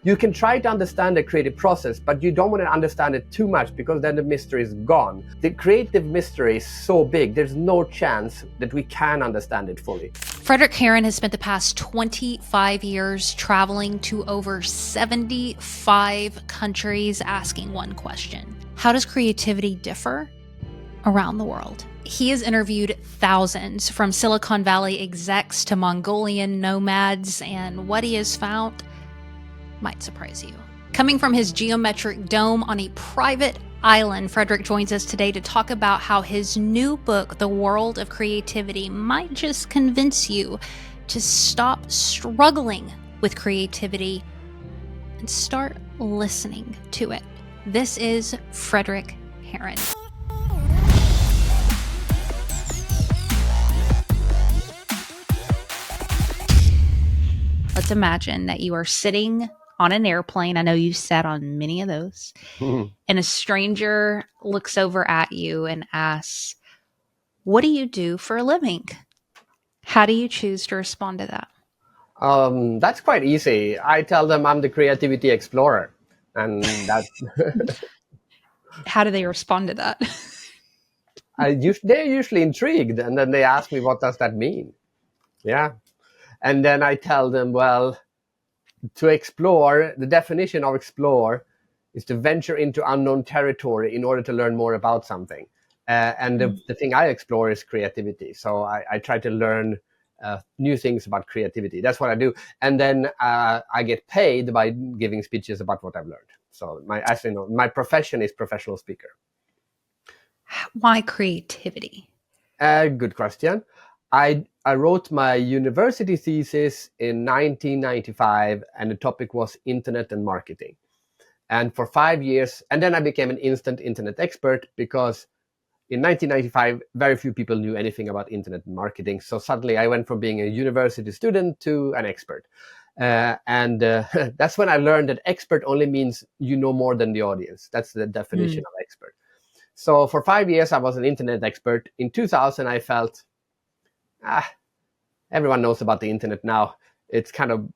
You can try to understand the creative process, but you don't want to understand it too much because then the mystery is gone. The creative mystery is so big, there's no chance that we can understand it fully. Fredrik Haren has spent the past 25 years traveling to over 75 countries asking one question: how does creativity differ around the world? He has interviewed thousands, from Silicon Valley execs to Mongolian nomads, and what he has found might surprise you. Coming from his geometric dome on a private island, Fredrik joins us today to talk about how his new book, The World of Creativity, might just convince you to stop struggling with creativity and start listening to it. This is Fredrik Haren. Let's imagine that you are sitting on an airplane. I know you sat on many of those. And a stranger looks over at you and asks, "What do you do for a living?" How do you choose to respond to that? That's quite easy. I tell them I'm the creativity explorer, and that How do they respond to that? they're usually intrigued, and then they ask me, "What does that mean?" Yeah, and then I tell them, well, to explore, the definition of explore is to venture into unknown territory in order to learn more about something. And the thing I explore is creativity. So I try to learn new things about creativity. That's what I do. And then I get paid by giving speeches about what I've learned. So my profession is professional speaker. Why creativity? Good question. I wrote my university thesis in 1995, and the topic was internet and marketing. And for 5 years, and then I became an instant internet expert, because in 1995, very few people knew anything about internet and marketing. So suddenly I went from being a university student to an expert. And that's when I learned that expert only means you know more than the audience. That's the definition of expert. So for 5 years, I was an internet expert. In 2000, I felt, everyone knows about the internet now. It's kind of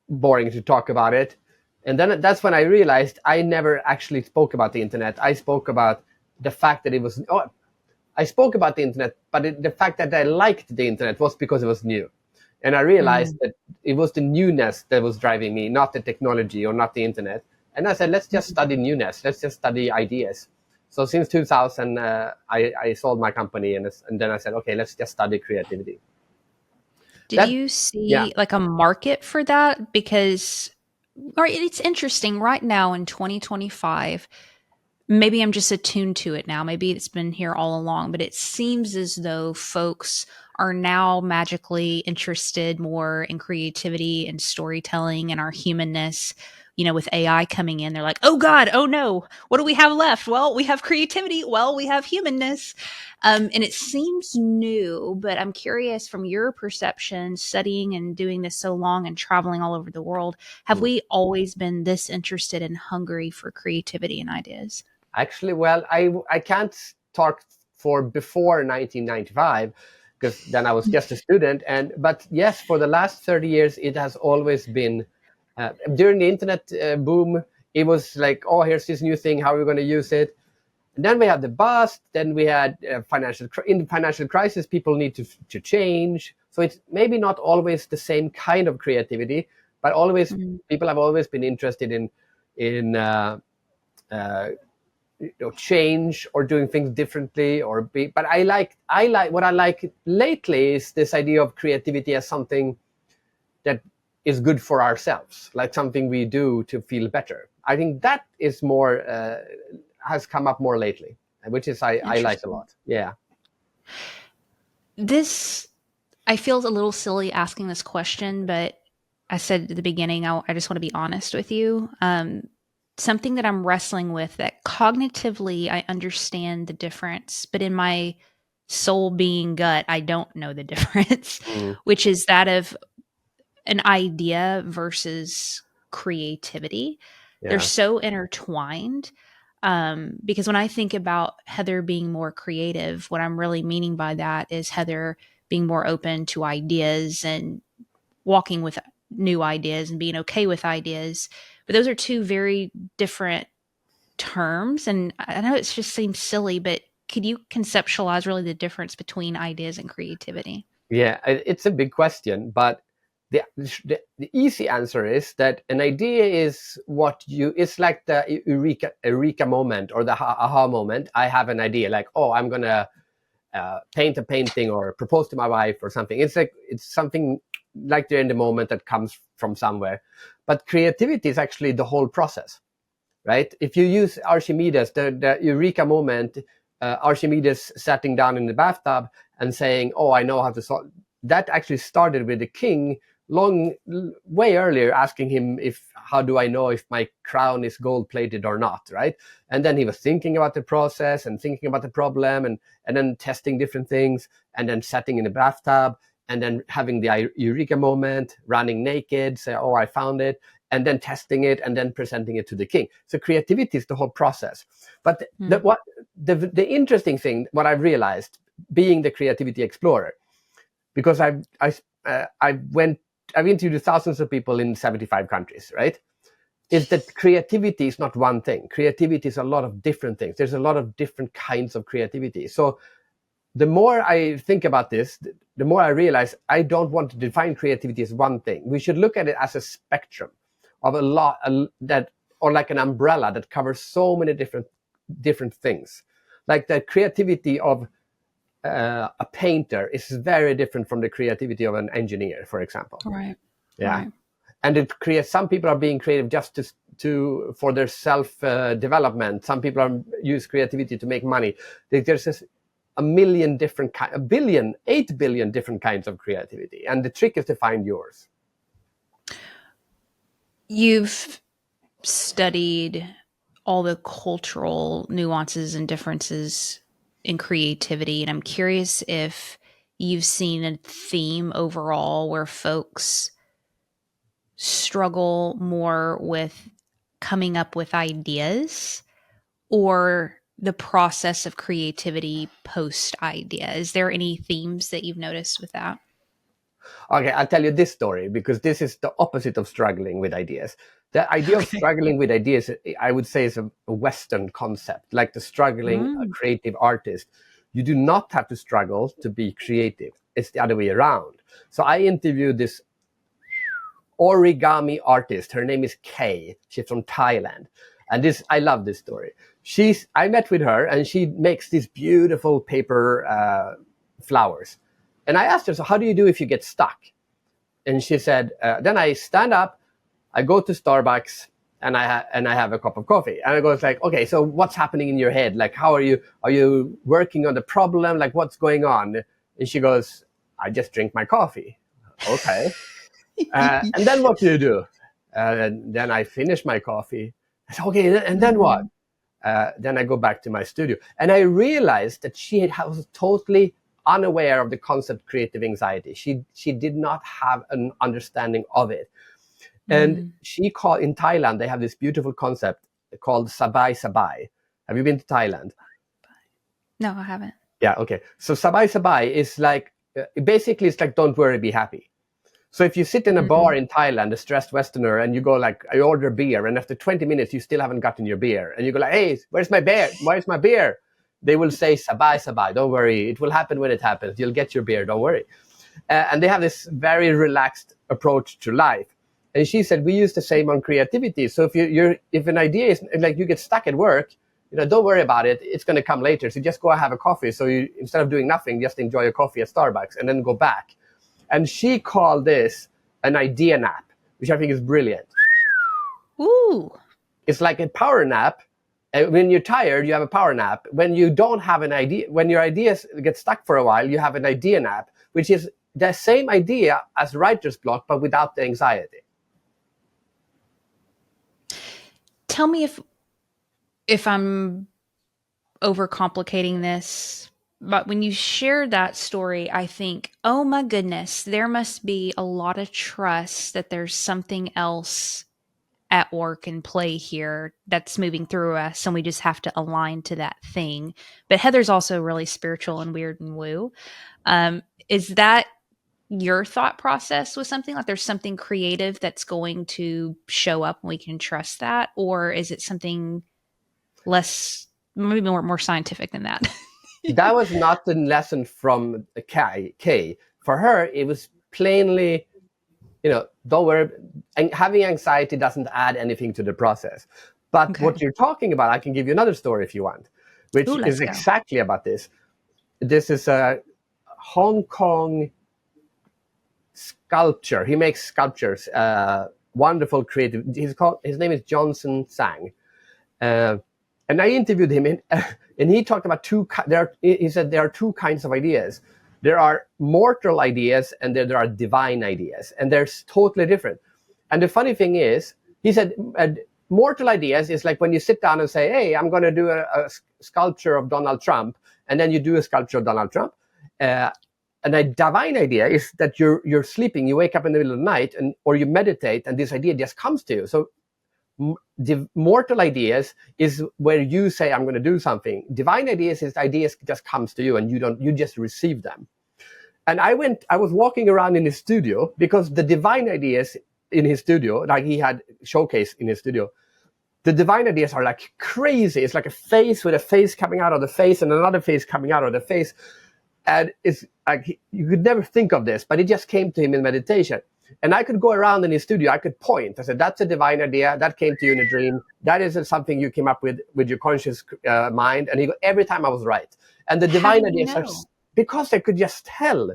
boring to talk about it. And then that's when I realized I never actually spoke about the internet. I spoke about the fact that it was, I spoke about the internet, but the fact that I liked the internet was because it was new. And I realized that it was the newness that was driving me, not the technology or not the internet. And I said, let's just study newness. Let's just study ideas. So since 2000, I sold my company, and then I said, okay, let's just study creativity. Did you see like a market for that? Because it's interesting right now in 2025, maybe I'm just attuned to it now. Maybe it's been here all along, but it seems as though folks are now magically interested more in creativity and storytelling and our humanness. You know, with AI coming in, they're like, oh God, oh no, what do we have left? Well, we have creativity. Well, we have humanness. And it seems new, but I'm curious, from your perception, studying and doing this so long and traveling all over the world, have we always been this interested and hungry for creativity and ideas? Actually, well, I can't talk for before 1995, because then I was just a student. But yes, for the last 30 years, it has always been, during the internet boom, it was like, oh, here's this new thing, how are we going to use it? And then we had the bust, then we had in the financial crisis, people need to change. So it's maybe not always the same kind of creativity, but always people have always been interested in change or doing things differently, but I like what I like lately is this idea of creativity as something that is good for ourselves, like something we do to feel better. I think that is more has come up more lately, which is I like a lot. Yeah. I feel a little silly asking this question, but I said at the beginning, I just want to be honest with you. Something that I'm wrestling with, that cognitively I understand the difference, but in my soul being gut, I don't know the difference, which is that of an idea versus creativity. Yeah. They're so intertwined. Because when I think about Heather being more creative, what I'm really meaning by that is Heather being more open to ideas and walking with new ideas and being okay with ideas. But those are two very different terms. And I know it just seems silly, but could you conceptualize really the difference between ideas and creativity? Yeah, it's a big question, but the easy answer is that an idea is it's like the eureka moment or the aha moment. I have an idea, like, oh, I'm gonna paint a painting or propose to my wife or something. It's something like they're in the moment that comes from somewhere. But creativity is actually the whole process, right? If you use Archimedes, the eureka moment, Archimedes sitting down in the bathtub and saying, "Oh, I know how to solve." That actually started with the king way earlier, asking him, if how do I know if my crown is gold plated or not, right? And then he was thinking about the process and thinking about the problem, and then testing different things, and then sitting in the bathtub, and then having the eureka moment, running naked, say, "Oh, I found it," and then testing it, and then presenting it to the king. So creativity is the whole process. But the interesting thing, what I've realized, being the creativity explorer, because I've interviewed thousands of people in 75 countries, right? Is that creativity is not one thing. Creativity is a lot of different things. There's a lot of different kinds of creativity. So the more I think about this, the more I realize I don't want to define creativity as one thing. We should look at it as a spectrum of or like an umbrella that covers so many different things. Like the creativity of a painter is very different from the creativity of an engineer, for example. Right. Yeah. Right. And it creates, some people are being creative just for their self development. Some people use creativity to make money. There's this 8 billion different kinds of creativity, and the trick is to find yours. You've studied all the cultural nuances and differences in creativity, and I'm curious if you've seen a theme overall where folks struggle more with coming up with ideas or the process of creativity post idea. Is there any themes that you've noticed with that? Okay, I'll tell you this story because this is the opposite of struggling with ideas. The idea of Okay. struggling with ideas, I would say, is a Western concept, like the struggling creative artist. You do not have to struggle to be creative. It's the other way around. So I interviewed this origami artist. Her name is Kay. She's from Thailand. And I love this story. I met with her, and she makes these beautiful paper flowers. And I asked her, so how do you do if you get stuck? And she said, then I stand up, I go to Starbucks, and I have a cup of coffee. And I go, it's like, okay, so what's happening in your head? Like, are you working on the problem? Like, what's going on? And she goes, I just drink my coffee. Okay. And then what do you do? And then I finish my coffee. I said, okay, and then what? Then I go back to my studio. And I realized that she was totally unaware of the concept creative anxiety. She did not have an understanding of it. And in Thailand, they have this beautiful concept called sabai sabai. Have you been to Thailand? No, I haven't. Yeah, okay. So sabai sabai is like, basically it's like, don't worry, be happy. So if you sit in a bar in Thailand, a stressed Westerner, and you go like, I order beer, and after 20 minutes, you still haven't gotten your beer. And you go like, hey, where's my beer? Where's my beer? They will say, sabai, sabai, don't worry. It will happen when it happens. You'll get your beer, don't worry. And they have this very relaxed approach to life. And she said, we use the same on creativity. So if an idea is like you get stuck at work, don't worry about it. It's going to come later. So just go have a coffee. So instead of doing nothing, just enjoy a coffee at Starbucks and then go back. And she called this an idea nap, which I think is brilliant. Ooh. It's like a power nap. When you're tired, you have a power nap. When you don't have an idea, when your ideas get stuck for a while, you have an idea nap, which is the same idea as writer's block, but without the anxiety. Tell me if I'm overcomplicating this, but when you shared that story, I think, oh my goodness, there must be a lot of trust that there's something else at work and play here that's moving through us, and we just have to align to that thing. But Heather's also really spiritual and weird and woo. Is that your thought process with something? Like there's something creative that's going to show up and we can trust that? Or is it something less, maybe more scientific than that? That was not the lesson from Kay. For her, it was plainly, don't worry. And having anxiety doesn't add anything to the process. But Okay. what you're talking about, I can give you another story if you want, which Ooh, is let's go. exactly about this. This is a Hong Kong sculpture. He makes sculptures, wonderful creative. His name is Johnson Sang. Uh, and I interviewed him, and he talked about he said there are two kinds of ideas. There are mortal ideas, and there are divine ideas, and they're totally different. And the funny thing is, he said, mortal ideas is like when you sit down and say, "Hey, I'm going to do a sculpture of Donald Trump," and then you do a sculpture of Donald Trump. And a divine idea is that you're sleeping, you wake up in the middle of the night, or you meditate, and this idea just comes to you. So the mortal ideas is where you say, I'm going to do something. Divine ideas is ideas just comes to you, and you just receive them. And I was walking around in his studio, because the divine ideas in his studio, like he had showcase in his studio, the divine ideas are like crazy. It's like a face with a face coming out of the face and another face coming out of the face. And it's like, you could never think of this, but it just came to him in meditation. And I could go around in his studio, I could point. I said, that's a divine idea. That came to you in a dream. That isn't something you came up with your conscious mind. And every time I was right. And the divine ideas are, because I could just tell.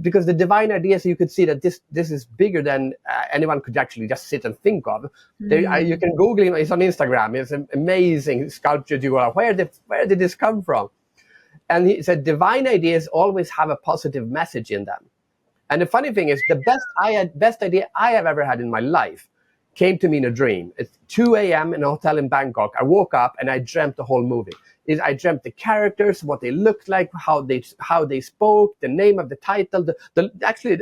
Because the divine ideas, you could see that this is bigger than anyone could actually just sit and think of. You can Google him. It's on Instagram. It's an amazing sculpture. You go, where did this come from? And he said, divine ideas always have a positive message in them. And the funny thing is, the best idea I have ever had in my life came to me in a dream. It's 2 a.m. in a hotel in Bangkok. I woke up and I dreamt the whole movie. I dreamt the characters, what they looked like, how they spoke, the name of the title. Actually,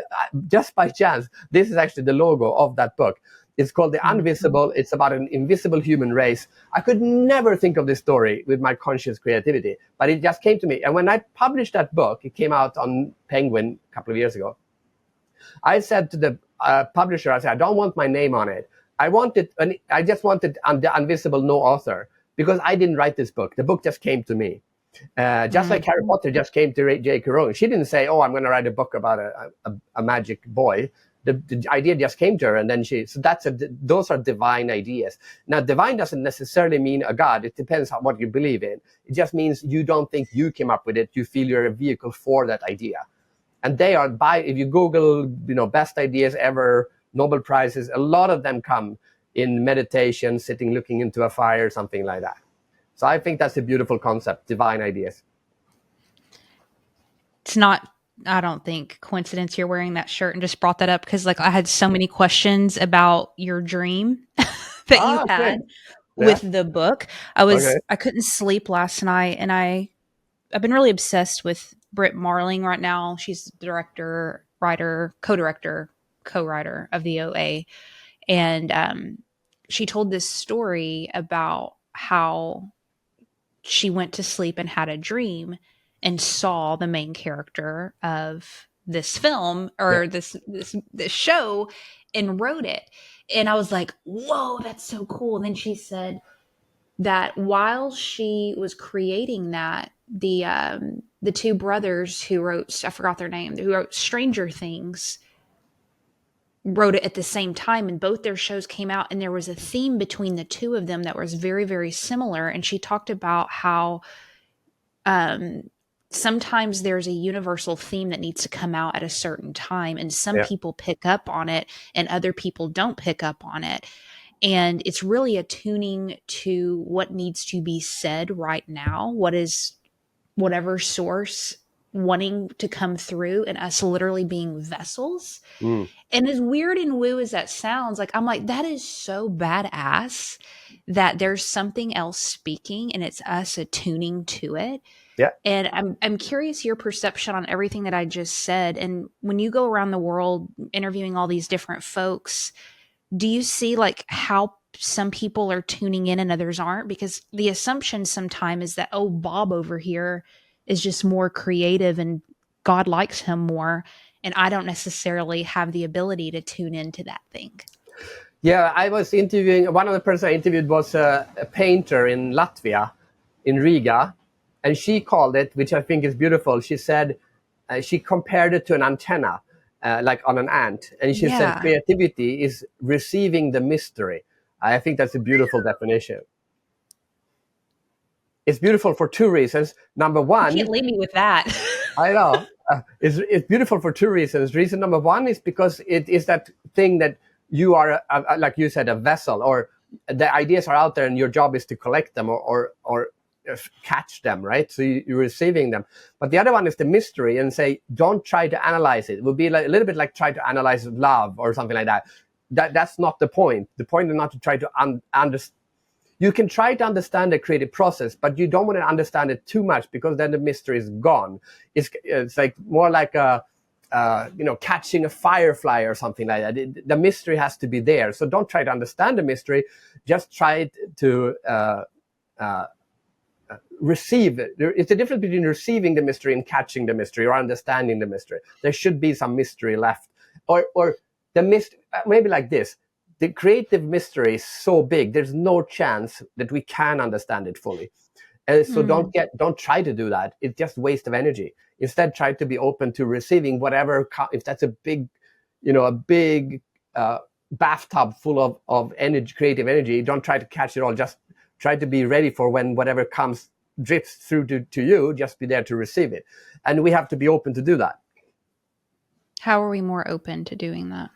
just by chance, this is actually the logo of that book. It's called The Invisible. It's about an invisible human race. I could never think of this story with my conscious creativity, but it just came to me. And when I published that book, it came out on Penguin a couple of years ago. I said to the publisher, I said, I don't want my name on it. I just wanted The Invisible, no author, because I didn't write this book. The book just came to me. Just like Harry Potter just came to J.K. Rowling. She didn't say, oh, I'm going to write a book about a magic boy. The idea just came to her, and then those are divine ideas. Now, divine doesn't necessarily mean a god. It depends on what you believe in. It just means you don't think you came up with it. You feel you're a vehicle for that idea. And they are if you Google, best ideas ever, Nobel Prizes, a lot of them come in meditation, sitting, looking into a fire, something like that. So I think that's a beautiful concept, divine ideas. It's not, I don't think, coincidence you're wearing that shirt, and just brought that up because I had so many questions about your dream that you had with the book. I couldn't sleep last night, and I've been really obsessed with Britt Marling right now. She's the director, writer, co-writer of the OA. And she told this story about how she went to sleep and had a dream and saw the main character of this film or this show and wrote it. And I was like, whoa, that's so cool. And then she said that while she was creating that, the two brothers who wrote, I forgot their name, who wrote Stranger Things, wrote it at the same time, and both their shows came out, and there was a theme between the two of them that was very, very similar. And she talked about how sometimes there's a universal theme that needs to come out at a certain time, and some people pick up on it and other people don't pick up on it. And it's really attuning to what needs to be said right now, what is whatever source wanting to come through, and us literally being vessels. And as weird and woo as that sounds, I'm like, that is so badass that there's something else speaking and it's us attuning to it. Yeah. And I'm curious your perception on everything that I just said. And when you go around the world interviewing all these different folks, do you see how some people are tuning in and others aren't? Because the assumption sometimes is that, oh, Bob over here is just more creative and God likes him more. and I don't necessarily have the ability to tune into that thing. Yeah, I was interviewing, one of the persons I interviewed was a painter in Latvia, in Riga, and she called it, which I think is beautiful. She said, she compared it to an antenna, like on an ant. And she said, Yeah. creativity is receiving the mystery. I think that's a beautiful definition. It's beautiful for two reasons. Number You can't one, leave me with that. I know. It's beautiful for two reasons. Reason number one is because it is that thing that you are, like you said, a vessel, or the ideas are out there and your job is to collect them or catch them, right? So you're receiving them. But the other one is the mystery, and say, don't try to analyze it. It would be like, a little bit like try to analyze love or something like that. That's not the point. The point is not to try to understand. You can try to understand the creative process, but you don't want to understand it too much, because then the mystery is gone. It's like more like catching a firefly or something like that. The mystery has to be there. So don't try to understand the mystery. Just try to receive it. It's a difference between receiving the mystery and catching the mystery or understanding the mystery. There should be some mystery left, or the mystery, maybe like this. The creative mystery is so big, there's no chance that we can understand it fully. So don't try to do that. It's just waste of energy. Instead, try to be open to receiving whatever. If that's a big bathtub full of energy, creative energy, don't try to catch it all. Just try to be ready for when whatever comes, drips through to you. Just be there to receive it. And we have to be open to do that. How are we more open to doing that?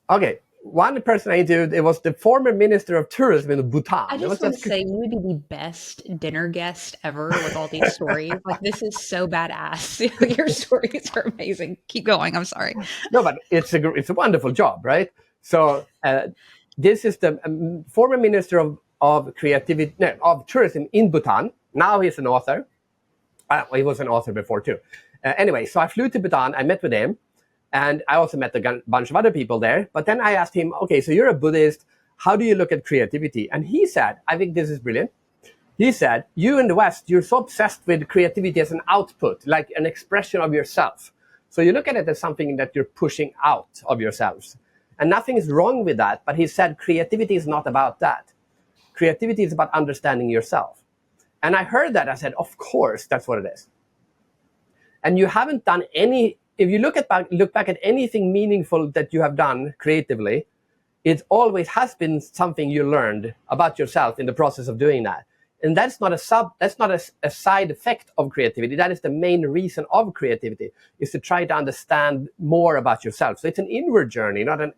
Okay, one person I interviewed, it was the former minister of tourism in Bhutan. I just want to say, you would be the best dinner guest ever with all these stories. Like, this is so badass. Your stories are amazing. Keep going. I'm sorry. No, but it's a wonderful job, right? So this is the former minister of creativity, no, of tourism in Bhutan. Now he's an author. He was an author before too. Anyway, so I flew to Bhutan. I met with him. And I also met a bunch of other people there. But then I asked him, okay, so you're a Buddhist. How do you look at creativity? And he said, I think this is brilliant. He said, you in the West, you're so obsessed with creativity as an output, like an expression of yourself. So you look at it as something that you're pushing out of yourselves. And nothing is wrong with that. But he said, creativity is not about that. Creativity is about understanding yourself. And I heard that. I said, of course, that's what it is. And you haven't done any. If you look back at anything meaningful that you have done creatively, it always has been something you learned about yourself in the process of doing that. And that's not a side effect of creativity. That is the main reason of creativity, is to try to understand more about yourself. So it's an inward journey, not an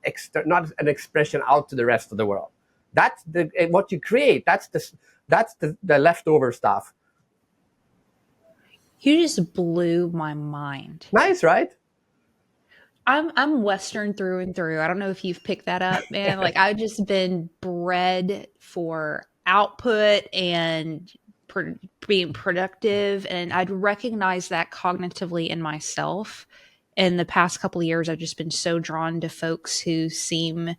expression out to the rest of the world. That's what you create. That's the leftover stuff. You just blew my mind. Nice, right? I'm Western through and through. I don't know if you've picked that up, man. Like, I've just been bred for output and being productive, and I'd recognize that cognitively in myself. In the past couple of years, I've just been so drawn to folks who seem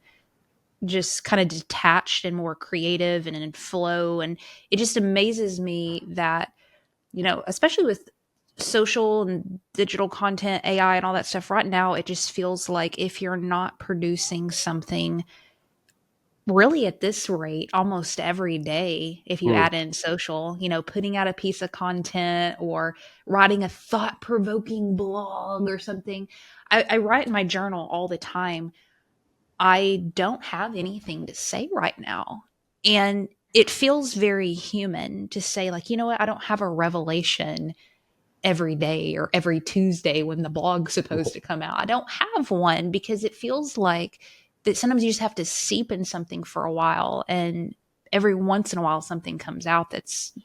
just kind of detached and more creative and in flow. And it just amazes me that, especially with social and digital content, AI and all that stuff right now, it just feels like if you're not producing something really at this rate almost every day, if you add in social, putting out a piece of content or writing a thought-provoking blog or something. I write in my journal all the time, I don't have anything to say right now. And it feels very human to say, like, you know what, I don't have a revelation every day or every Tuesday when the blog's supposed to come out. I don't have one, because it feels like that sometimes you just have to seep in something for a while, and every once in a while something comes out that's,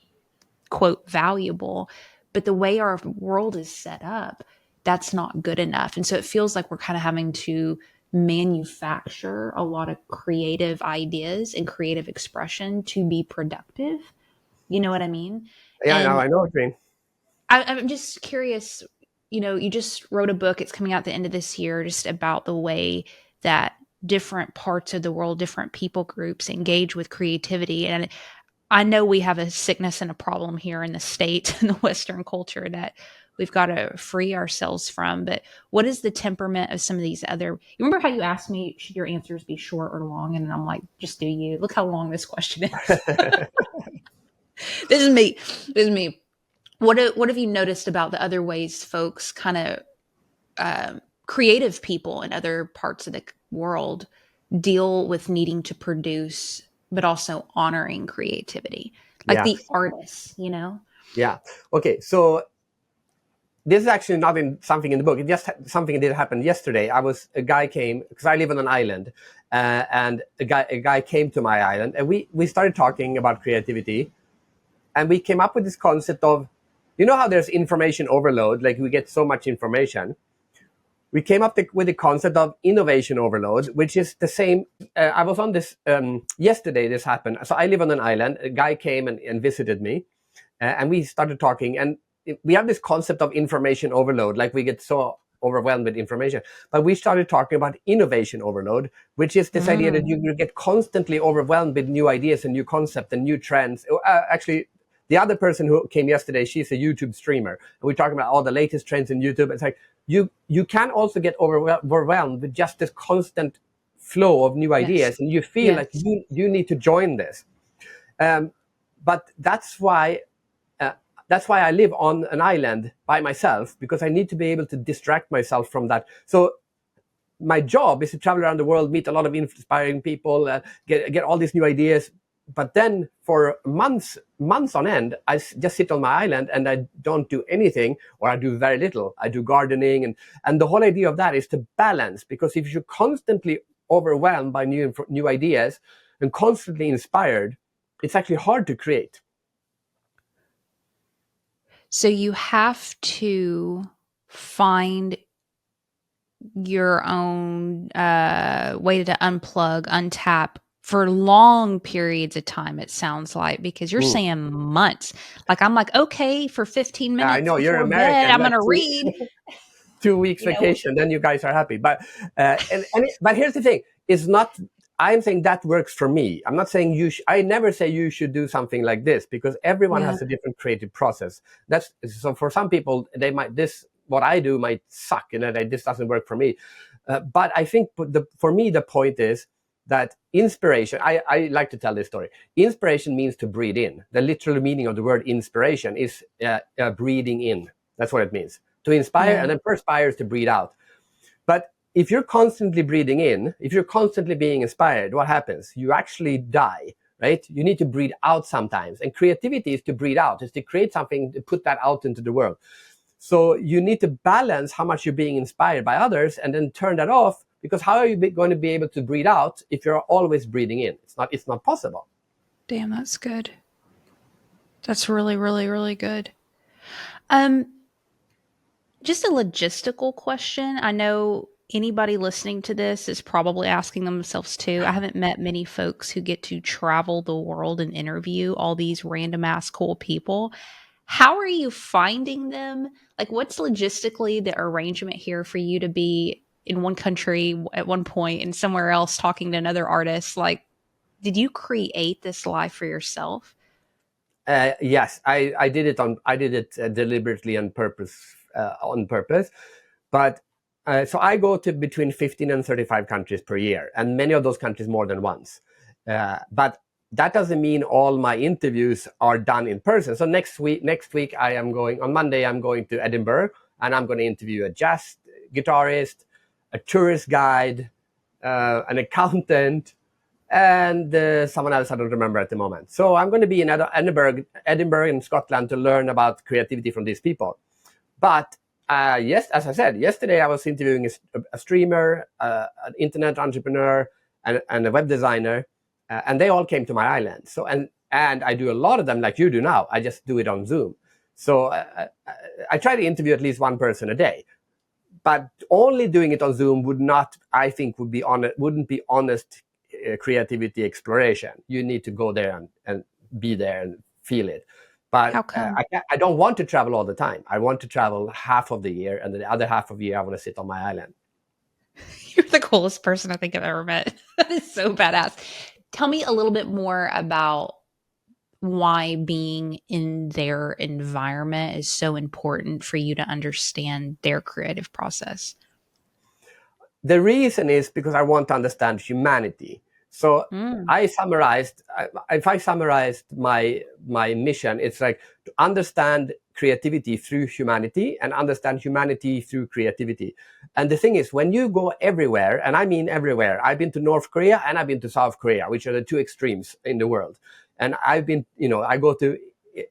quote, valuable. But the way our world is set up, that's not good enough. And so it feels like we're kind of having to manufacture a lot of creative ideas and creative expression to be productive. You know what I mean? Yeah, And I know what you mean. I'm just curious, you just wrote a book, it's coming out at the end of this year, just about the way that different parts of the world, different people groups engage with creativity. And I know we have a sickness and a problem here in the States and the Western culture that we've got to free ourselves from. But what is the temperament of some of these other? You remember how you asked me, should your answers be short or long? And I'm like, just do you. Look how long this question is. This is me. This is me. What have you noticed about the other ways folks kind of creative people in other parts of the world deal with needing to produce, but also honoring creativity, like Yeah, the artists, you know? yeah. Okay, so this is actually not in something in the book. It just something that did happen yesterday. A guy came because I live on an island, and a guy came to my island, and we started talking about creativity, and we came up with this concept of, how there's information overload, like we get so much information. We came up with the concept of innovation overload, which is the same. I was on this yesterday. This happened. So I live on an island. A guy came and visited me, and we started talking. And we have this concept of information overload, like we get so overwhelmed with information. But we started talking about innovation overload, which is this idea that you get constantly overwhelmed with new ideas and new concepts and new trends. Actually, the other person who came yesterday, she's a YouTube streamer, and we're talking about all the latest trends in YouTube. It's like you can also get overwhelmed with just this constant flow of new Yes. ideas, and you feel like Yes. you need to join this. But that's why I live on an island by myself, because I need to be able to distract myself from that. So my job is to travel around the world, meet a lot of inspiring people, get all these new ideas. But then for months on end, I just sit on my island and I don't do anything, or I do very little. I do gardening, and the whole idea of that is to balance, because if you're constantly overwhelmed by new ideas and constantly inspired, it's actually hard to create. So you have to find your own way to unplug, untap for long periods of time, it sounds like, because you're Mm. saying months. Like, I'm like, okay, for 15 I minutes know you're before bed, American, I'm going like to read, 2 weeks you know? vacation, then you guys are happy. But here's the thing: it's not. I'm saying that works for me. I'm not saying you. I never say you should do something like this, because everyone Yeah. has a different creative process. That's so. For some people, they might this what I do might suck, and that this doesn't work for me. But I think for me the point is that inspiration. I like to tell this story. Inspiration means to breathe in. The literal meaning of the word inspiration is breathing in. That's what it means, to inspire, Yeah. and then perspire is to breathe out. But if you're constantly breathing in, if you're constantly being inspired, what happens? You actually die, right? You need to breathe out sometimes. And creativity is to breathe out, is to create something, to put that out into the world. So you need to balance how much you're being inspired by others and then turn that off, because how are you going to be able to breathe out if you're always breathing in? It's not possible. Damn, that's good. That's really, really, really good. Um, just a logistical question. I know anybody listening to this is probably asking themselves too. I haven't met many folks who get to travel the world and interview all these random ass cool people. How are you finding them? Like, what's logistically the arrangement here for you to be in one country at one point and somewhere else talking to another artist? Like, did you create this life for yourself? Yes, I did it deliberately on purpose. But so I go to between 15 and 35 countries per year, and many of those countries more than once. But that doesn't mean all my interviews are done in person. So next week I am going on Monday. I'm going to Edinburgh, and I'm going to interview a jazz guitarist, a tourist guide, an accountant, and someone else I don't remember at the moment. So I'm going to be in Edinburgh in Scotland to learn about creativity from these people. But yes, as I said, yesterday I was interviewing a streamer, an internet entrepreneur, and a web designer, and they all came to my island. So and I do a lot of them like you do now. I just do it on Zoom. So I try to interview at least one person a day. But only doing it on Zoom would not, I think, wouldn't be honest creativity exploration. You need to go there and be there and feel it. But How come? I don't want to travel all the time. I want to travel half of the year, and the other half of the year I want to sit on my island. You're the coolest person I think I've ever met. That is so badass. Tell me a little bit more about why being in their environment is so important for you to understand their creative process? The reason is because I want to understand humanity. So Mm. I summarized, if I summarized my mission, it's like to understand creativity through humanity and understand humanity through creativity. And the thing is, when you go everywhere, and I mean everywhere, I've been to North Korea and I've been to South Korea, which are the two extremes in the world. And I've been, I go to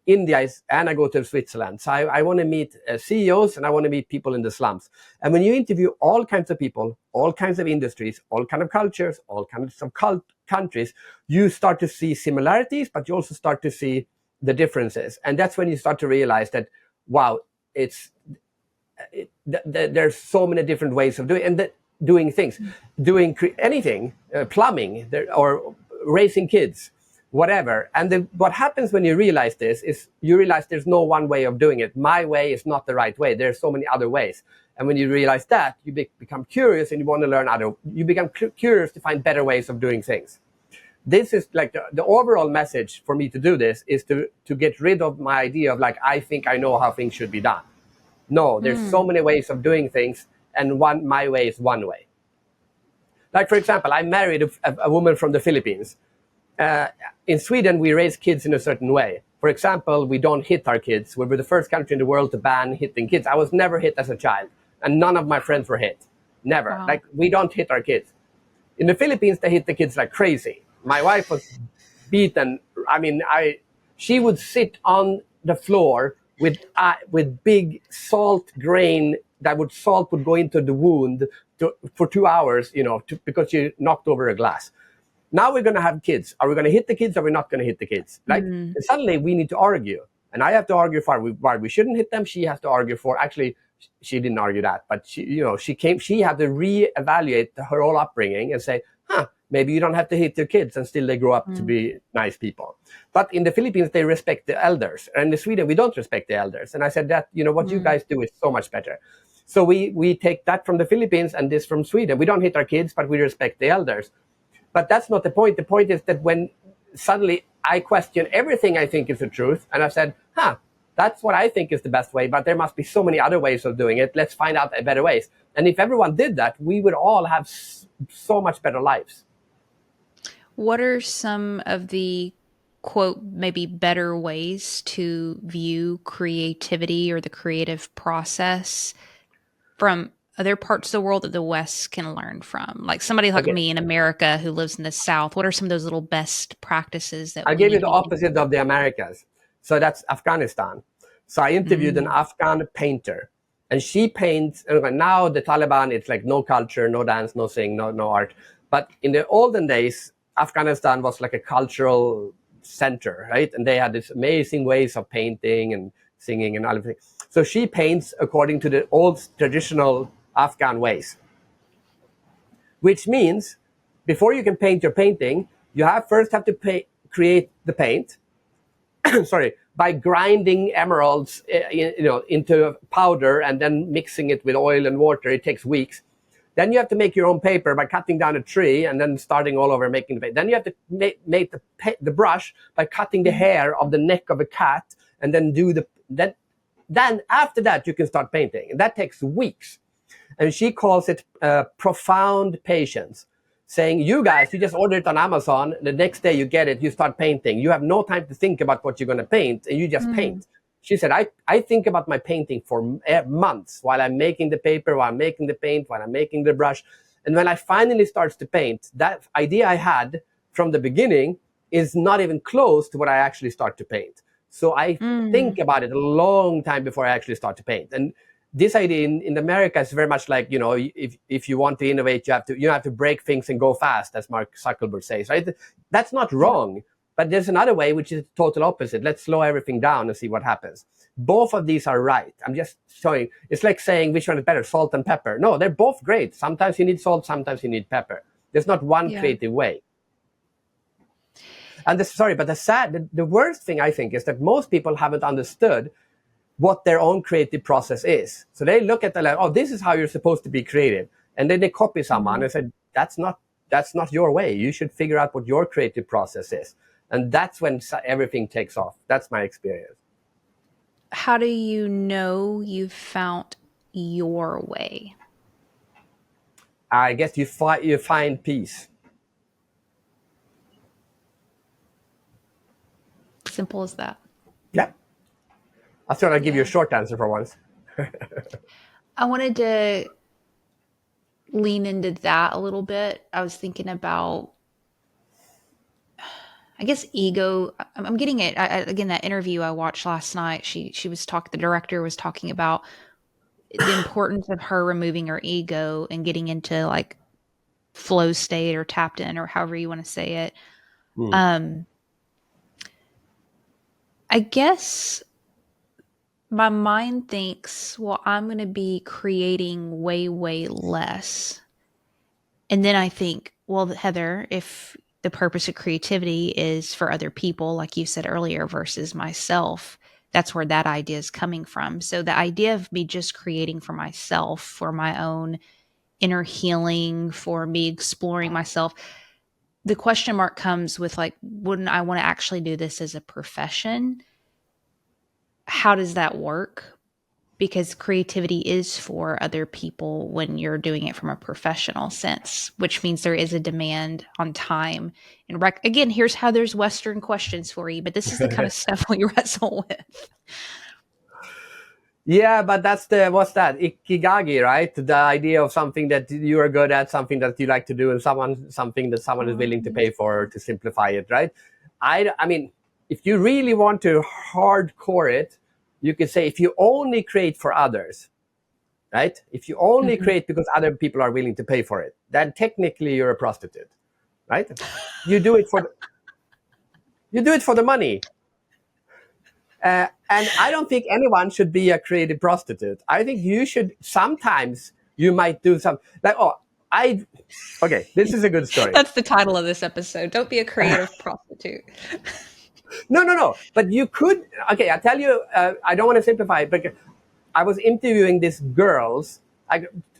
India and I go to Switzerland. So I want to meet CEOs and I want to meet people in the slums. And when you interview all kinds of people, all kinds of industries, all kinds of cultures, all kinds of countries, you start to see similarities, but you also start to see the differences. And that's when you start to realize that, wow, there's so many different ways of doing things, doing anything, plumbing, or raising kids, whatever. And what happens when you realize this is you realize there's no one way of doing it. My way is not the right way. There's so many other ways. And when you realize that, you become curious and you want to learn you become curious to find better ways of doing things. This is like the overall message for me to do this is to get rid of my idea of like, I think I know how things should be done. No, there's so many ways of doing things, and my way is one way. Like, for example, I married a woman from the Philippines. In Sweden, we raise kids in a certain way. For example, we don't hit our kids. We were the first country in the world to ban hitting kids. I was never hit as a child, and none of my friends were hit. Never. Wow. Like, we don't hit our kids. In the Philippines, they hit the kids like crazy. My wife was beaten. I mean, she would sit on the floor with big salt grain salt would go into the wound for 2 hours, because you knocked over a glass. Now we're going to have kids. Are we going to hit the kids? Or are we not going to hit the kids? Like, and suddenly we need to argue. And I have to argue for why we shouldn't hit them. She has to argue for, actually, she didn't argue that, but she had to reevaluate her whole upbringing and say, maybe you don't have to hit your kids and still they grow up to be nice people. But in the Philippines, they respect the elders. And in Sweden, we don't respect the elders. And I said that, what you guys do is so much better. So we take that from the Philippines and this from Sweden. We don't hit our kids, but we respect the elders. But that's not the point. The point is that when suddenly I question everything I think is the truth, and I said, that's what I think is the best way, but there must be so many other ways of doing it. Let's find out better ways. And if everyone did that, we would all have so much better lives. What are some of the, quote, maybe better ways to view creativity or the creative process from other parts of the world that the West can learn from? Like somebody like me in America who lives in the South, what are some of those little best practices that I gave you the opposite of the Americas. So that's Afghanistan. So I interviewed an Afghan painter, and she paints. And now the Taliban, it's like no culture, no dance, no sing, no art. But in the olden days, Afghanistan was like a cultural center, right? And they had these amazing ways of painting and singing and everything. So she paints according to the old traditional Afghan ways, which means before you can paint your painting, you first have to create the paint. Sorry, by grinding emeralds, into powder and then mixing it with oil and water. It takes weeks. Then you have to make your own paper by cutting down a tree and then starting all over making the paint. Then you have to make the brush by cutting the hair of the neck of a cat and then then after that you can start painting. And that takes weeks. And she calls it profound patience, saying, you guys, you just order it on Amazon. The next day you get it, you start painting. You have no time to think about what you're going to paint, and you just paint. She said, I think about my painting for months while I'm making the paper, while I'm making the paint, while I'm making the brush. And when I finally start to paint, that idea I had from the beginning is not even close to what I actually start to paint. So I think about it a long time before I actually start to paint. And this idea in America is very much like, if you want to innovate, you have to break things and go fast, as Mark Zuckerberg says, right? That's not wrong. But there's another way, which is the total opposite. Let's slow everything down and see what happens. Both of these are right. I'm just showing. It's like saying which one is better, salt and pepper. No, they're both great. Sometimes you need salt, sometimes you need pepper. There's not one creative way. And the worst thing I think is that most people haven't understood what their own creative process is. So they look at this is how you're supposed to be creative. And then they copy someone and say, that's not your way. You should figure out what your creative process is. And that's when everything takes off. That's my experience. How do you know you've found your way? I guess you find peace. Simple as that. Yeah. I thought I'd give you a Yeah. short answer for once. I wanted to lean into that a little bit. I was thinking about, I guess, ego. I'm getting it. Again, that interview I watched last night, she was talking, the director was talking about the importance of her removing her ego and getting into like flow state or tapped in or however you want to say it. Hmm. Um, I guess my mind thinks, well, I'm going to be creating way, way less. And then I think, well, Heather, if the purpose of creativity is for other people, like you said earlier, versus myself, that's where that idea is coming from. So the idea of me just creating for myself, for my own inner healing, for me exploring myself, the question mark comes with like, wouldn't I want to actually do this as a profession? How does that work? Because creativity is for other people when you're doing it from a professional sense, which means there is a demand on time. And again, here's how there's Western questions for you, but this is the kind of stuff we wrestle with. Yeah, but that's the what's that? Ikigai, right? The idea of something that you are good at, something that you like to do, and something that someone is willing to pay for, to simplify it, right? I mean, if you really want to hardcore it, you could say if you only create for others, right? If you only Mhm. create because other people are willing to pay for it, then technically you're a prostitute, right? You do it for the money. And I don't think anyone should be a creative prostitute. I think you should sometimes you might do some like okay, this is a good story. That's the title of this episode. Don't be a creative prostitute. No. But you could. Okay, I tell you. I don't want to simplify it, but I was interviewing these girls.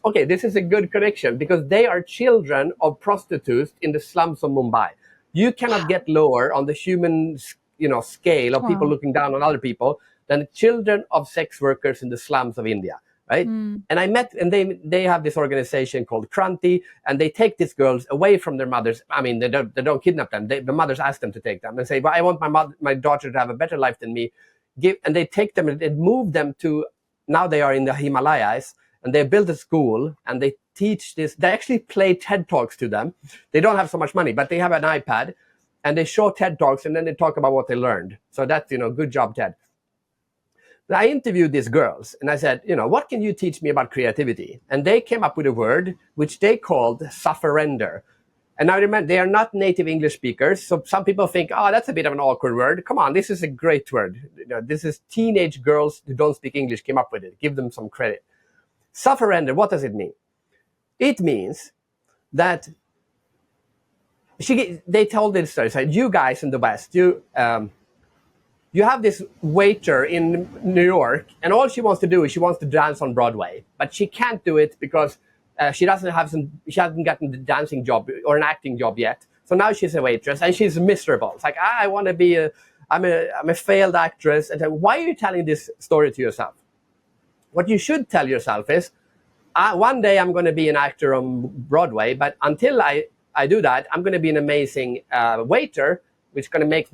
Okay, this is a good connection because they are children of prostitutes in the slums of Mumbai. You cannot get lower on the human, scale of people Wow. looking down on other people than children of sex workers in the slums of India, right? Mm. And I met, and they have this organization called Kranti, and they take these girls away from their mothers. I mean, they don't kidnap them. The mothers ask them to take them and say, "Well, I want my daughter to have a better life than me." And they take them and they move them to. Now they are in the Himalayas, and they built a school, and they teach this. They actually play TED Talks to them. They don't have so much money, but they have an iPad, and they show TED Talks, and then they talk about what they learned. So that's good job, Ted. I interviewed these girls and I said, what can you teach me about creativity? And they came up with a word which they called sufferender. And now remember, they are not native English speakers. So some people think, oh, that's a bit of an awkward word. Come on, this is a great word. This is teenage girls who don't speak English came up with it. Give them some credit. Sufferender, what does it mean? It means that they told this story. Said, you guys in the West, you have this waiter in New York, and all she wants to do is she wants to dance on Broadway, but she can't do it because she hasn't gotten the dancing job or an acting job yet. So now she's a waitress, and she's miserable. It's like I want to be I'm a failed actress. And why are you telling this story to yourself? What you should tell yourself is, one day I'm going to be an actor on Broadway, but until I do that, I'm going to be an amazing waiter, which is going to make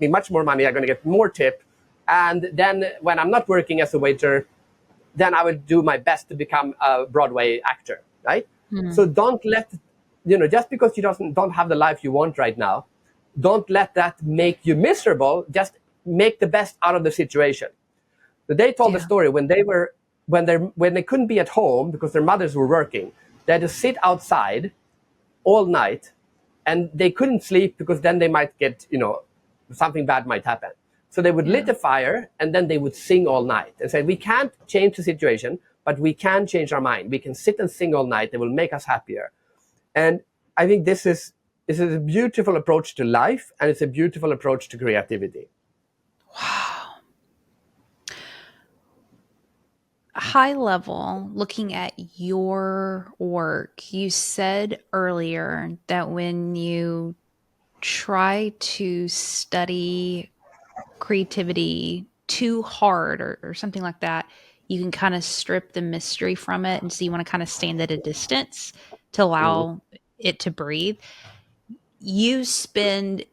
me much more money. I'm going to get more tip. And then when I'm not working as a waiter, then I would do my best to become a Broadway actor, right? So don't let, just because you don't have the life you want right now, don't let that make you miserable. Just make the best out of the situation. So they told the Yeah. story when they couldn't be at home because their mothers were working. They had to sit outside all night, and they couldn't sleep because then they might get, something bad might happen. So they would lit Yeah. a fire, and then they would sing all night and say, we can't change the situation, but we can change our mind. We can sit and sing all night. It will make us happier. And I think this is a beautiful approach to life, and it's a beautiful approach to creativity. Wow. High level, looking at your work, you said earlier that when you try to study creativity too hard or something like that, you can kind of strip the mystery from it. And so you want to kind of stand at a distance to Mhm. allow it to breathe. You spend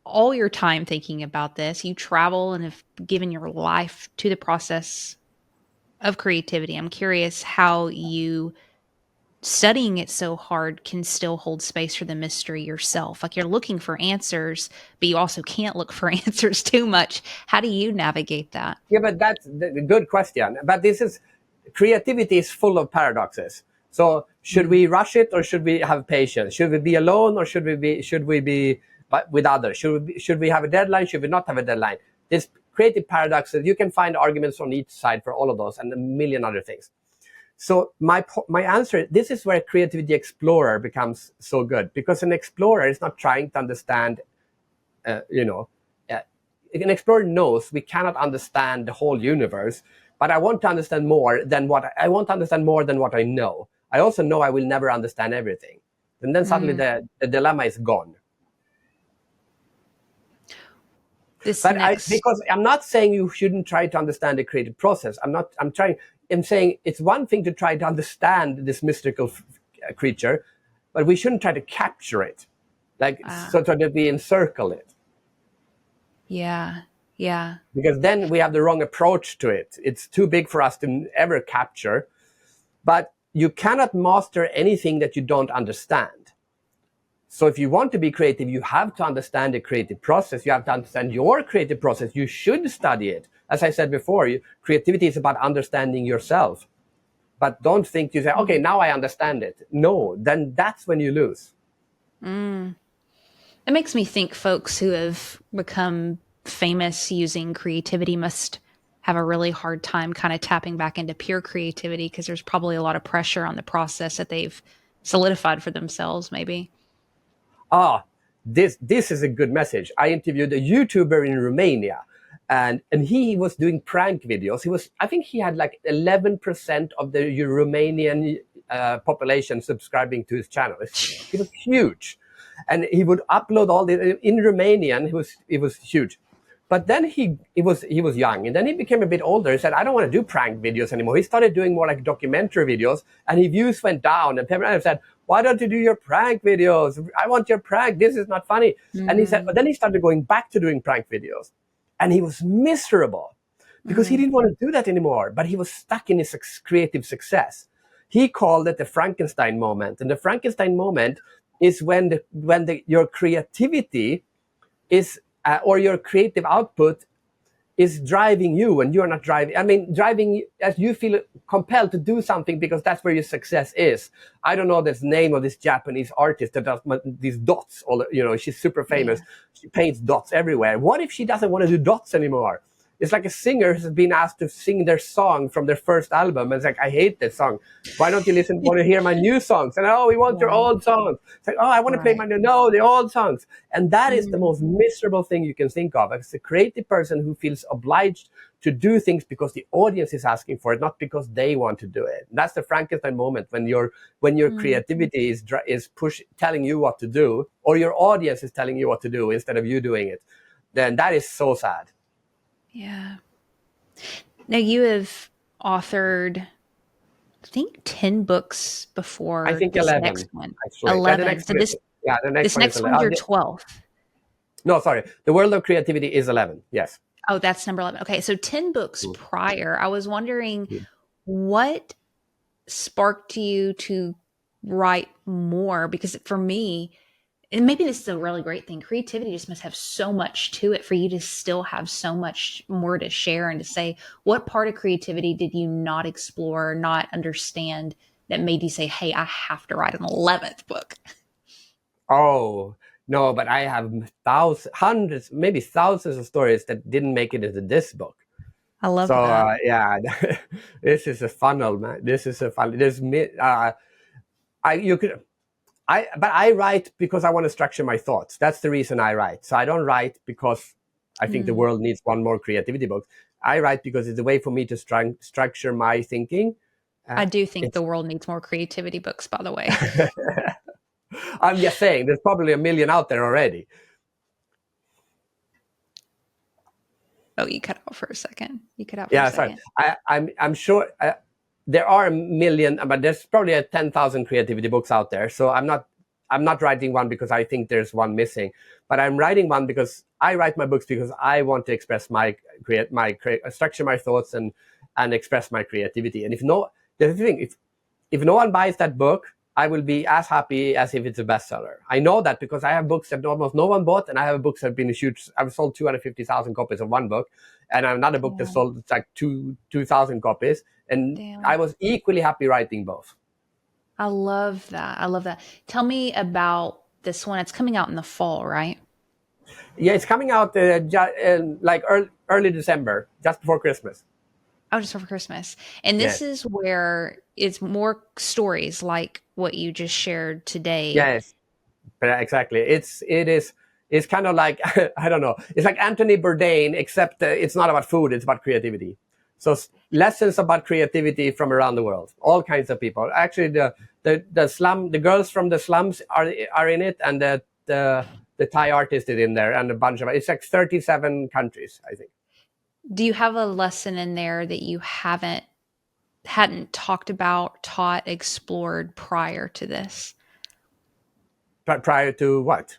all your time thinking about this. You travel and have given your life to the process of creativity. I'm curious how you studying it so hard can still hold space for the mystery yourself. Like you're looking for answers, but you also can't look for answers too much. How do you navigate that? Yeah, but that's the good question. But this is creativity is full of paradoxes. So should Mm. we rush it or should we have patience? Should we be alone or should we be with others? Should we have a deadline? Should we not have a deadline? This creative paradoxes. You can find arguments on each side for all of those and a million other things. So my answer, this is where creativity explorer becomes so good, because an explorer is not trying to understand, you know, uh, an explorer knows we cannot understand the whole universe, but I want to understand more than what I want to understand more than what I know. I also know I will never understand everything. And then suddenly Mm. the dilemma is gone. This But next, because I'm not saying you shouldn't try to understand the creative process. I'm saying it's one thing to try to understand this mystical creature, but we shouldn't try to capture it, like uh, so that we encircle it, yeah, yeah. because then we have the wrong approach to it. It's too big for us to ever capture. But you cannot master anything that you don't understand. So if you want to be creative, you have to understand the creative process. You have to understand your creative process. You should study it. As I said before, creativity is about understanding yourself. But don't think you say, okay, Mm. now I understand it. No, then that's when you lose. Mm. It makes me think folks who have become famous using creativity must have a really hard time kind of tapping back into pure creativity because there's probably a lot of pressure on the process that they've solidified for themselves, maybe. Ah, this is a good message. I interviewed a YouTuber in Romania, and he was doing prank videos. I think he had like 11% of the Romanian population subscribing to his channel. It was huge, and he would upload all the in Romanian. It was huge. But then he was young, and then he became a bit older. He said, "I don't want to do prank videos anymore." He started doing more like documentary videos, and his views went down. And people said, "Why don't you do your prank videos? I want your prank. This is not funny." And he said, Mm, but then he started going back to doing prank videos, and he was miserable because he mm, didn't want to do that anymore. But he was stuck in his creative success. He called it the Frankenstein moment, and the Frankenstein moment is when your creativity is or your creative output is driving you and you're not driving. I mean, driving as you feel compelled to do something because that's where your success is. I don't know this name of this Japanese artist that does these dots. She's super famous. yeah. She paints dots everywhere. What if she doesn't want to do dots anymore? It's like a singer has been asked to sing their song from their first album. And it's like, I hate this song. Why don't you want to hear my new songs? And oh, we want your Right. old songs. It's like, oh, I want to play my Right. new. No, the old songs. And that is the Mm, most miserable thing you can think of. It's a creative person who feels obliged to do things because the audience is asking for it, not because they want to do it. That's the Frankenstein moment when your mm, creativity is telling you what to do, or your audience is telling you what to do instead of you doing it. Then that is so sad. yeah. Now you have authored, I think, 10 books I before think this next 11 one. actually. Yeah, the 11. next So one is this yeah, the next this one is next 11. one's your 12th. No, sorry, the world of creativity is 11. Yes. Oh, that's number 11. Okay, so 10 books Mm. prior. I was wondering Mm. what sparked you to write more? Because for me, and maybe this is a really great thing, creativity just must have so much to it for you to still have so much more to share and to say. What part of creativity did you not explore, not understand, that made you say, hey, I have to write an 11th book? Oh no, but I have thousands, hundreds, maybe thousands of stories that didn't make it into this book. I love So that. yeah, this is a funnel, man. This is a funnel. I you could but I write because I want to structure my thoughts. That's the reason I write. So I don't write because I think the Mm. world needs one more creativity book. I write because it's a way for me to structure my thinking. Uh, I do think it's the world needs more creativity books, by the way. I'm just saying, there's probably a million out there already. Oh, you cut out for a second. You cut out for a Yeah, sorry. second. I'm sure there are a million, but there's probably 10,000 creativity books out there. So I'm not writing one because I think there's one missing, but I'm writing one because I write my books because I want to express structure my thoughts and express my creativity. And the thing, if no one buys that book, I will be as happy as if it's a bestseller. I know that because I have books that almost no one bought, and I have books that have been huge. I've sold 250,000 copies of one book, and I have another book that sold like 2,000 copies, and Damn. I was equally happy writing both. I love that. I love that. Tell me about this one. It's coming out in the fall, right? Yeah, it's coming out like early December, just before Christmas. Oh, just over Christmas. And this Yes, is where it's more stories like what you just shared today. yes, exactly. It's kind of like I don't know. It's like Anthony Bourdain, except it's not about food; it's about creativity. So lessons about creativity from around the world, all kinds of people. Actually, the girls from the slums are in it, and the Thai artist is in there, and a bunch of it's like 37 countries, I think. Do you have a lesson in there that you hadn't talked about, taught, explored prior to this? Prior to what?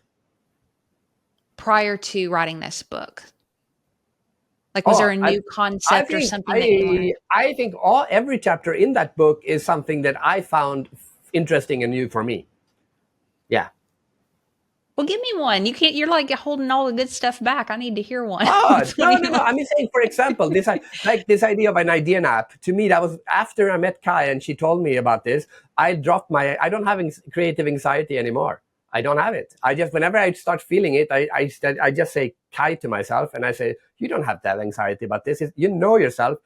Prior to writing this book? Like, was Oh, there a new I concept or think something that you learned? I think every chapter in that book is something that I found interesting and new for me. Yeah. Well, give me one. You're like holding all the good stuff back. I need to hear one. Oh, Which one no, do no, you no. want? I mean, saying, for example, this idea of an idea nap. To me, that was after I met Kai and she told me about this. I don't have creative anxiety anymore. I don't have it. Whenever I start feeling it, I just say Kai to myself and I say, you don't have to have anxiety about this. You know yourself.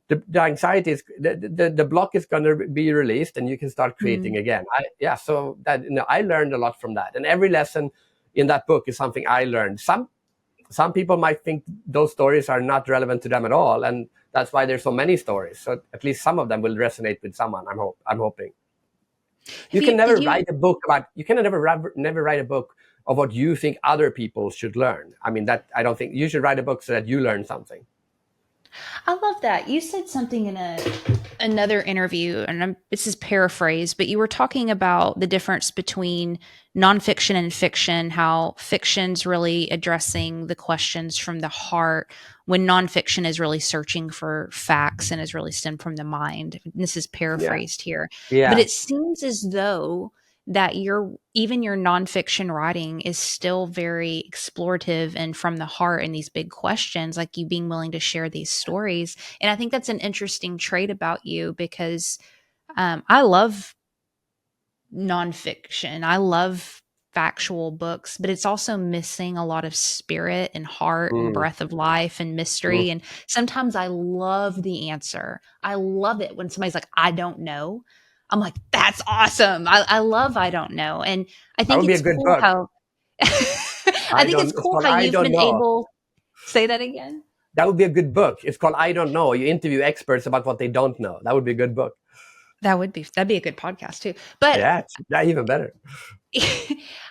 The anxiety is the block is going to be released and you can start creating Mm. again. So that I learned a lot from that, and every lesson in that book is something I learned. Some people might think those stories are not relevant to them at all, and that's why there's so many stories. So at least some of them will resonate with someone. I'm hoping. Have You can you, never did you, write a book about. You can never write a book of what you think other people should learn. I mean, that I don't think you should write a book so that you learn something. I love that. You said something in another interview, and this is paraphrase, but you were talking about the difference between nonfiction and fiction, how fiction's really addressing the questions from the heart, when nonfiction is really searching for facts and is really stemmed from the mind. This is Yeah, paraphrased here. But yeah. it seems as though that even your nonfiction writing is still very explorative and from the heart in these big questions, like you being willing to share these stories. And I think that's an interesting trait about you because I love nonfiction. I love factual books, but it's also missing a lot of spirit and heart and Mm, breath of life and mm. mystery. And sometimes I love the answer. I love it when somebody's like, I don't know. I'm like, that's awesome. I love I don't know. And I That think would be a it's good cool book. how I think it's It's cool called how I you've Don't been Know. able say that again. That would be a good book. It's called I Don't Know. You interview experts about what they don't know. That would be a good book. That'd be a good podcast too. But Yeah, even better.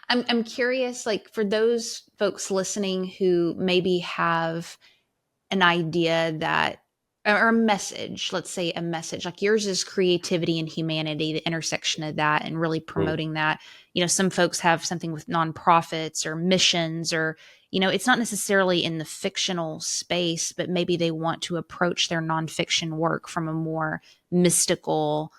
I'm curious, like for those folks listening who maybe have an idea that or a message, let's say a message like yours is creativity and humanity, the intersection of that and really Mm. promoting that. You know, some folks have something with nonprofits or missions or it's not necessarily in the fictional space, but maybe they want to approach their nonfiction work from a more mystical,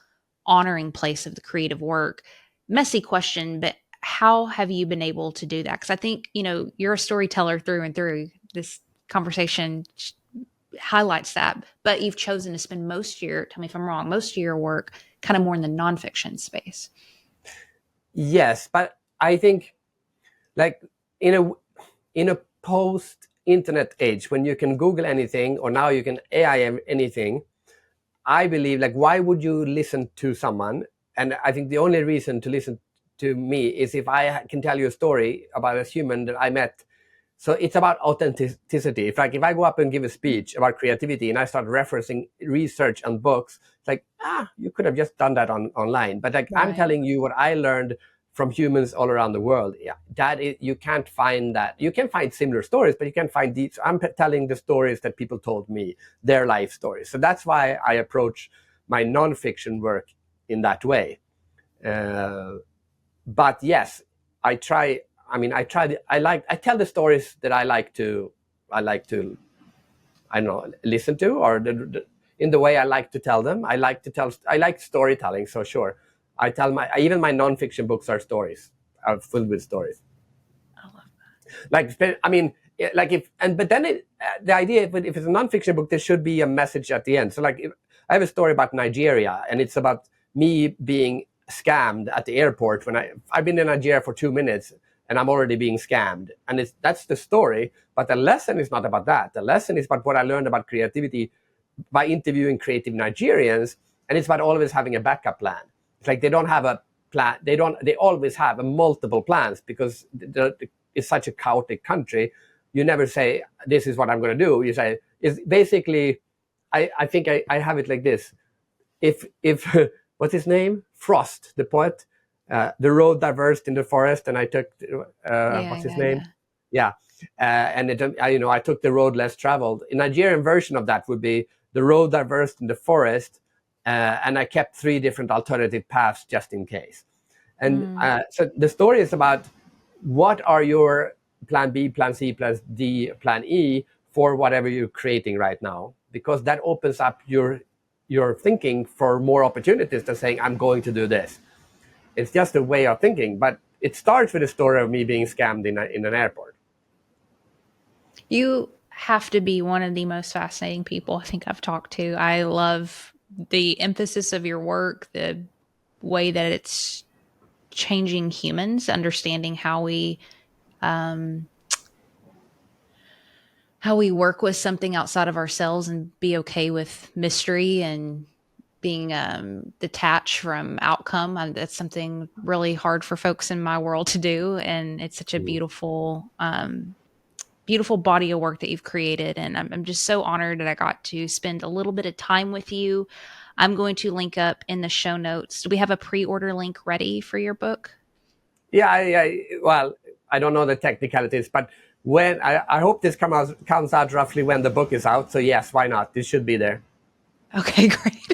honoring place of the creative work. Messy question, but how have you been able to do that? Because I think, you're a storyteller through and through. This conversation highlights that, but you've chosen to spend tell me if I'm wrong, most of your work kind of more in the nonfiction space. Yes, but I think like in a post internet age when you can Google anything or now you can AI anything, I believe like why would you listen to someone? And I think the only reason to listen to me is if I can tell you a story about a human that I met. So it's about authenticity. If I go up and give a speech about creativity and I start referencing research and books, it's like, you could have just done that online. But like I'm Right. telling you what I learned from humans all around the world. Yeah, you can't find that. You can find similar stories, but you can't find these. I'm telling the stories that people told me, their life stories. So that's why I approach my nonfiction work in that way. But yes, I try. I mean, I try. I tell the stories that I like to. I don't know, listen to, or in the way I like to tell them. I like storytelling. So sure, I tell even my nonfiction books are stories, are filled with stories. I love that. Like, I mean, like but then the idea, if it's a nonfiction book, there should be a message at the end. So like, I have a story about Nigeria, and it's about me being scammed at the airport when I've been in Nigeria for 2 minutes, and I'm already being scammed. And that's the story. But the lesson is not about that. The lesson is about what I learned about creativity by interviewing creative Nigerians. And it's about always having a backup plan. It's like they don't have a plan. They always have multiple plans, because it's such a chaotic country. You never say, this is what I'm going to do. You say, it's basically, I think I have it like this. If what's his name? Frost, the poet. The road diverged in the forest, and I took what's his name? Yeah, and I took the road less traveled. A Nigerian version of that would be the road diverged in the forest, and I kept 3 different alternative paths just in case. And so the story is about what are your plan B, plan C, plan D, plan E for whatever you're creating right now, because that opens up your thinking for more opportunities than saying, I'm going to do this. It's just a way of thinking, but it starts with a story of me being scammed in an airport. You have to be one of the most fascinating people I think I've talked to. I love the emphasis of your work, the way that it's changing humans, understanding how we work with something outside of ourselves and be okay with mystery and being detached from outcome. That's something really hard for folks in my world to do, and it's such a beautiful beautiful body of work that you've created. And I'm just so honored that I got to spend a little bit of time with you. I'm going to link up in the show notes. Do we have a pre-order link ready for your book? Yeah, well, I don't know the technicalities, but when I hope this comes out roughly when the book is out. So yes, why not? This should be there. Okay, great.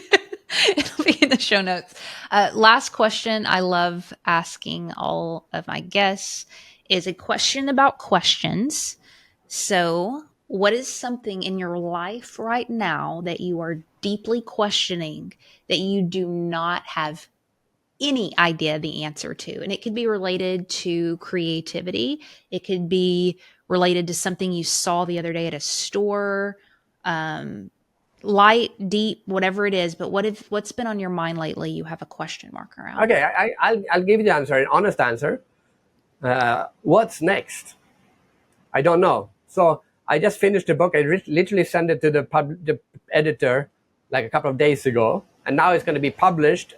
It'll be in the show notes. Last question I love asking all of my guests is a question about questions. So, what is something in your life right now that you are deeply questioning that you do not have any idea the answer to? And it could be related to creativity. It could be related to something you saw the other day at a store, light, deep, whatever it is. But what's been on your mind lately? You have a question mark around. Okay, I'll give you the answer, an honest answer. What's next? I don't know. So I just finished the book. I literally sent it to the editor like a couple of days ago, and now it's going to be published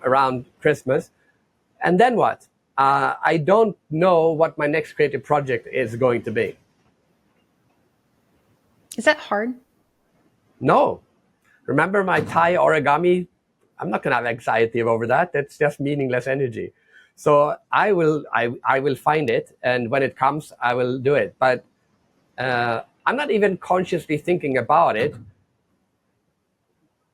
around Christmas. And then what? I don't know what my next creative project is going to be. Is that hard? No. Remember my Thai origami? I'm not going to have anxiety over that. That's just meaningless energy. So I will find it, and when it comes, I will do it. But I'm not even consciously thinking about it.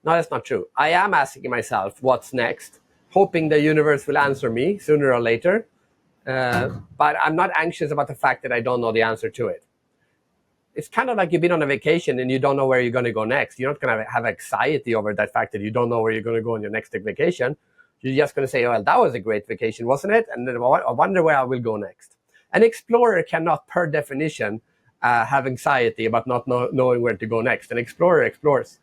No, that's not true. I am asking myself what's next, hoping the universe will answer me sooner or later. But I'm not anxious about the fact that I don't know the answer to it. It's kind of like you've been on a vacation and you don't know where you're going to go next. You're not going to have anxiety over that fact that you don't know where you're going to go on your next vacation. You're just going to say, well, that was a great vacation, wasn't it? And then I wonder where I will go next. An explorer cannot, per definition, have anxiety about not knowing where to go next. An explorer explores.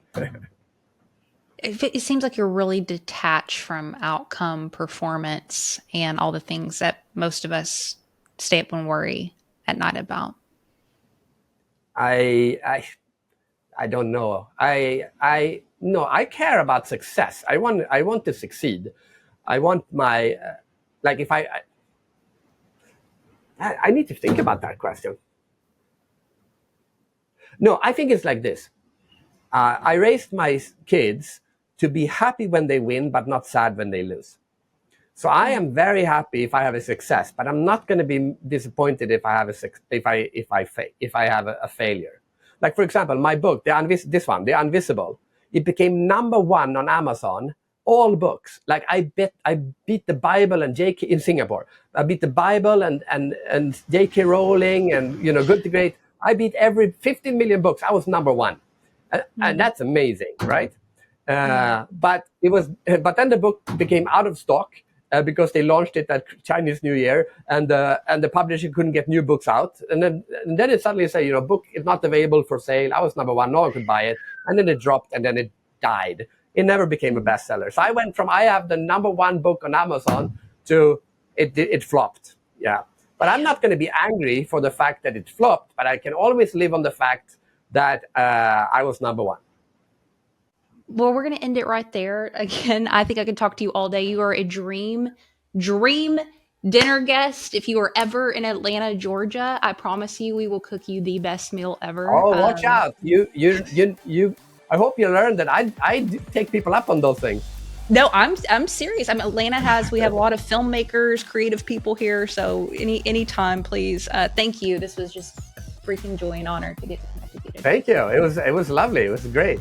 It seems like you're really detached from outcome, performance, and all the things that most of us stay up and worry at night about. I don't know. No, I care about success. I want to succeed. I want my like if I need to think about that question. No, I think it's like this. I raised my kids to be happy when they win, but not sad when they lose. So I am very happy if I have a success, but I'm not going to be disappointed if I have if I have a failure. Like for example, my book, The Invisible, it became #1 on Amazon. All books, like I beat the Bible and J.K. in Singapore. I beat the Bible and J.K. Rowling and Good to Great. I beat every 15 million books. I was #1, and that's amazing, right? But then the book became out of stock because they launched it at Chinese New Year, and the publisher couldn't get new books out, and then it suddenly said, book is not available for sale. I was #1, no one could buy it, and then it dropped, and then it died. It never became a bestseller. So I went from I have the #1 book on Amazon to it flopped. Yeah, but I'm not going to be angry for the fact that it flopped, but I can always live on the fact that I was #1. Well, we're going to end it right there. Again, I think I could talk to you all day. You are a dream dinner guest. If you are ever in Atlanta, Georgia, I promise you we will cook you the best meal ever. Oh, watch out! You. I hope you learned that I take people up on those things. No, I'm serious. Atlanta we have a lot of filmmakers, creative people here. So anytime, please. Thank you. This was just a freaking joy and honor to get to connect with you today. Thank you. It was lovely. It was great.